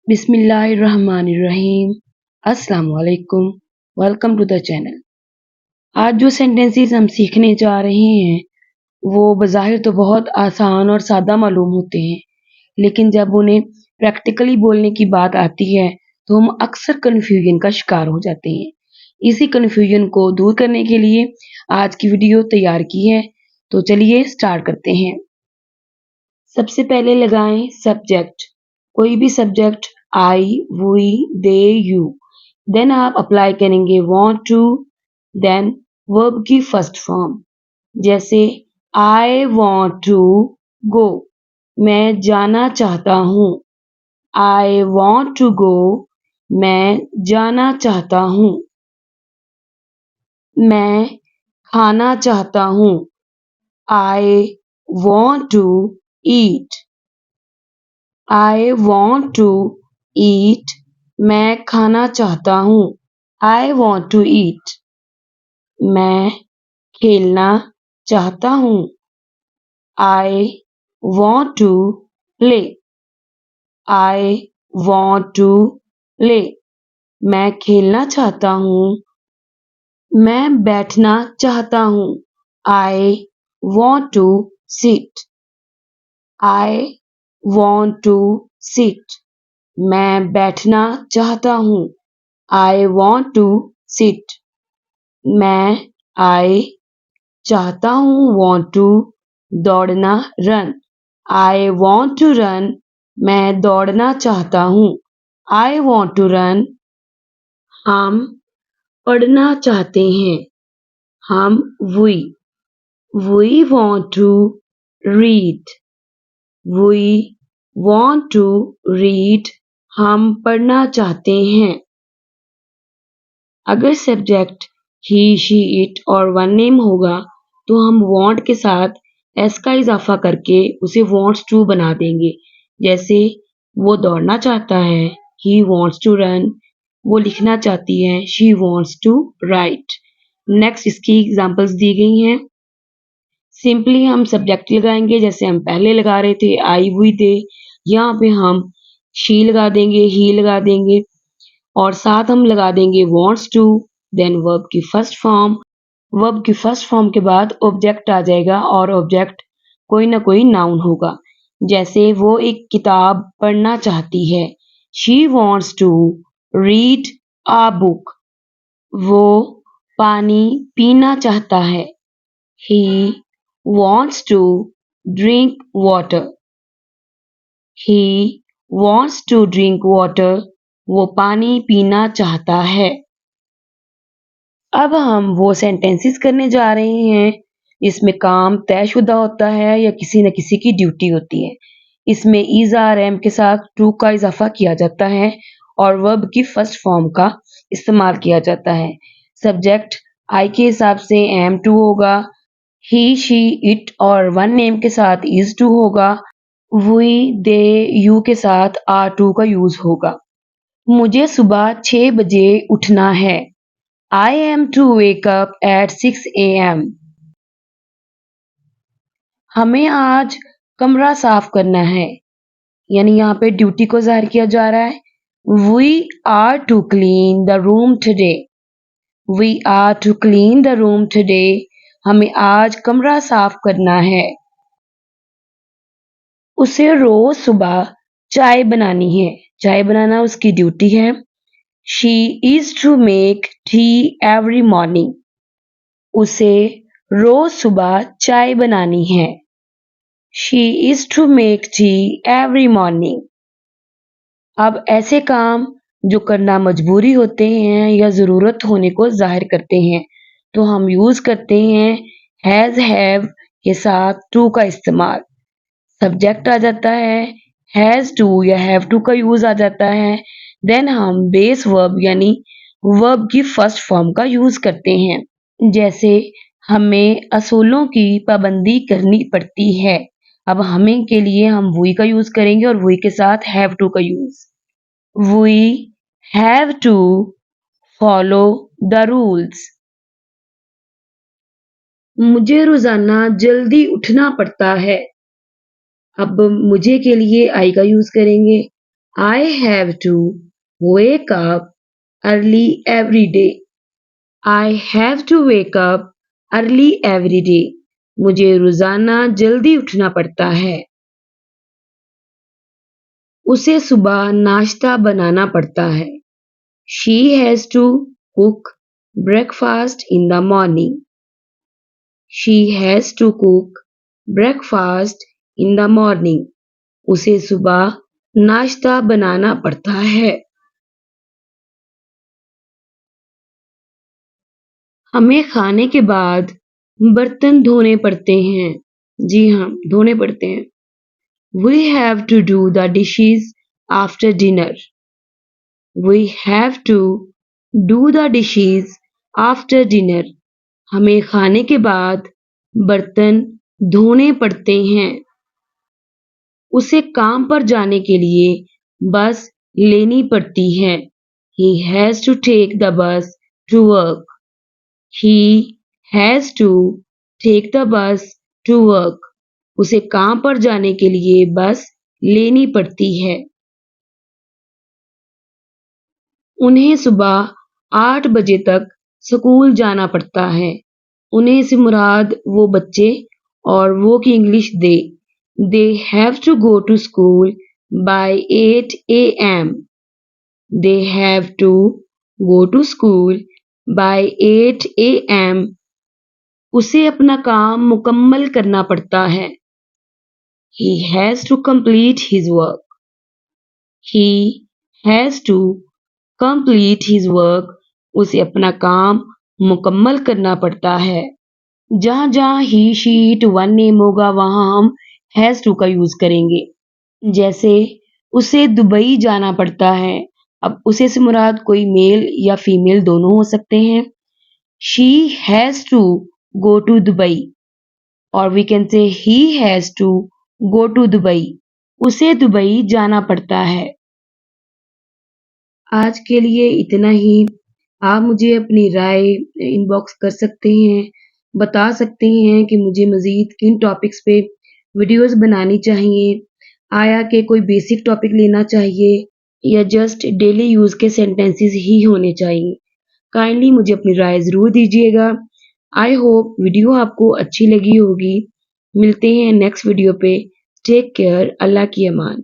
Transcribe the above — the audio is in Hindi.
बिस्मिल्लाहिर्रहमानिर्रहीम। अस्सलाम वालेकुम। Welcome to the channel. आज जो सेंटेंसेस हम सीखने जा रहे हैं वो बज़ाहिर तो बहुत आसान और सादा मालूम होते हैं, लेकिन जब उन्हें प्रैक्टिकली बोलने की बात आती है तो हम अक्सर कन्फ्यूजन का शिकार हो जाते हैं। इसी कन्फ्यूजन को दूर करने के लिए आज की वीडियो तैयार की है, तो चलिए स्टार्ट करते हैं। सबसे पहले लगाएं सब्जेक्ट, कोई भी subject I, we, they, you. Then आप अप्लाई करेंगे वांट टू, देन वर्ब की फर्स्ट फॉर्म, जैसे आई वांट टू गो, मैं जाना चाहता हूँ। आई वांट टू गो, मैं जाना चाहता हूँ। मैं खाना चाहता हूँ। I want to eat. I want to eat. मैं खाना चाहता हूँ। I want to eat. मैं खेलना चाहता हूँ। I want to play. I want to play. मैं खेलना चाहता हूँ। मैं बैठना चाहता हूँ। I want to sit. I want to sit. मैं बैठना चाहता हूँ। I want to sit. मैं चाहता हूँ want to दौड़ना run. I want to run. मैं दौड़ना चाहता हूँ। I want to run. हम पढ़ना चाहते हैं। हम we want to read. We want to read. हम पढ़ना चाहते हैं। अगर सब्जेक्ट ही, शी, इट और वन नेम होगा तो हम want के साथ s का इजाफा करके उसे wants to बना देंगे। जैसे वो दौड़ना चाहता है, he wants to run। वो लिखना चाहती है, she wants to write। Next इसकी एग्जांपल्स दी गई हैं। सिंपली हम सब्जेक्ट लगाएंगे जैसे हम पहले लगा रहे थे आई, वी, दे। यहाँ पे हम शी लगा देंगे, ही लगा देंगे और साथ हम लगा देंगे wants to, देन वर्ब की फर्स्ट फॉर्म। वर्ब की फर्स्ट फॉर्म के बाद ऑब्जेक्ट आ जाएगा और ऑब्जेक्ट कोई ना कोई नाउन होगा। जैसे वो एक किताब पढ़ना चाहती है, she wants to read a book। वो पानी पीना चाहता है, he wants to drink water। he wants to drink water। वो पानी पीना चाहता है। अब हम वो सेंटेंसेस करने जा रहे हैं इसमें काम तयशुदा होता है या किसी न किसी की ड्यूटी होती है। इसमें इज आर एम के साथ टू का इजाफा किया जाता है और वर्ब की फर्स्ट फॉर्म का इस्तेमाल किया जाता है। सब्जेक्ट आई के हिसाब से एम टू होगा, ही, शी, इट और वन नेम के साथ इज टू होगा, वी, दे, यू के साथ आर टू का यूज होगा। मुझे सुबह 6 बजे उठना है। I am to wake up at 6 a.m. हमें आज कमरा साफ करना है, यानी यहाँ पे ड्यूटी को ज़ाहिर किया जा रहा है। We are to clean the room today. We are to clean the room today. हमें आज कमरा साफ करना है। उसे रोज सुबह चाय बनानी है। चाय बनाना उसकी ड्यूटी है। She is to make tea every morning. उसे रोज सुबह चाय बनानी है। She is to make tea every morning. अब ऐसे काम जो करना मजबूरी होते हैं या ज़रूरत होने को ज़ाहिर करते हैं तो हम यूज़ करते हैं हैज़, हैव के साथ टू का इस्तेमाल। सब्जेक्ट आ जाता है, हैज़ टू या हैव टू का यूज़ आ जाता है। देन हम बेस वर्ब यानी वर्ब की फर्स्ट फॉर्म का यूज़ करते हैं। जैसे हमें असूलों की पाबंदी करनी पड़ती है। अब हमें के लिए हम वी का यूज करेंगे और वी के साथ हैव टू का use. We have to follow the rules. मुझे रोजाना जल्दी उठना पड़ता है। अब मुझे के लिए आई का यूज करेंगे I have to wake up early every day. I have to wake up early every day. मुझे रोजाना जल्दी उठना पड़ता है। उसे सुबह नाश्ता बनाना पड़ता है। She has to cook breakfast in the morning. She has to cook breakfast in the morning. उसे सुबह नाश्ता बनाना पड़ता है। हमें खाने के बाद बर्तन धोने पड़ते हैं। जी हाँ, धोने पड़ते हैं। We have to do the dishes after dinner. We have to do the dishes after dinner. हमें खाने के बाद बर्तन धोने पड़ते हैं। उसे काम पर जाने के लिए बस लेनी पड़ती है। He has to take the bus to work. He has to take the bus to work. उसे काम पर जाने के लिए बस लेनी पड़ती है। उन्हें सुबह 8 बजे तक स्कूल जाना पड़ता है। उन्हें से मुराद वो बच्चे और वो की English they. They have to go to school by 8 a.m. They have to go to school by 8 a.m. उसे अपना काम मुकम्मल करना पड़ता है। He has to complete his work. He has to complete his work. उसे अपना काम मुकम्मल करना पड़ता है। जहाँ जहाँ he, she, it, one name होगा वहाँ हम has to का यूज करेंगे। जैसे उसे दुबई जाना पड़ता है। अब उसे से मुराद कोई मेल या फीमेल दोनों हो सकते हैं। She has to go to Dubai or we can say he has to go to Dubai. उसे दुबई जाना पड़ता है। आज के लिए इतना ही। आप मुझे अपनी राय इनबॉक्स कर सकते हैं। बता सकते हैं कि मुझे मज़ीद किन टॉपिक्स पे वीडियोस बनानी चाहिए। आया कि कोई बेसिक टॉपिक लेना चाहिए या जस्ट डेली यूज़ के सेंटेंसेस ही होने चाहिए। काइंडली मुझे अपनी राय ज़रूर दीजिएगा। आई होप वीडियो आपको अच्छी लगी होगी। मिलते हैं नेक्स्ट वीडियो पे। Take care. अल्लाह की अमान।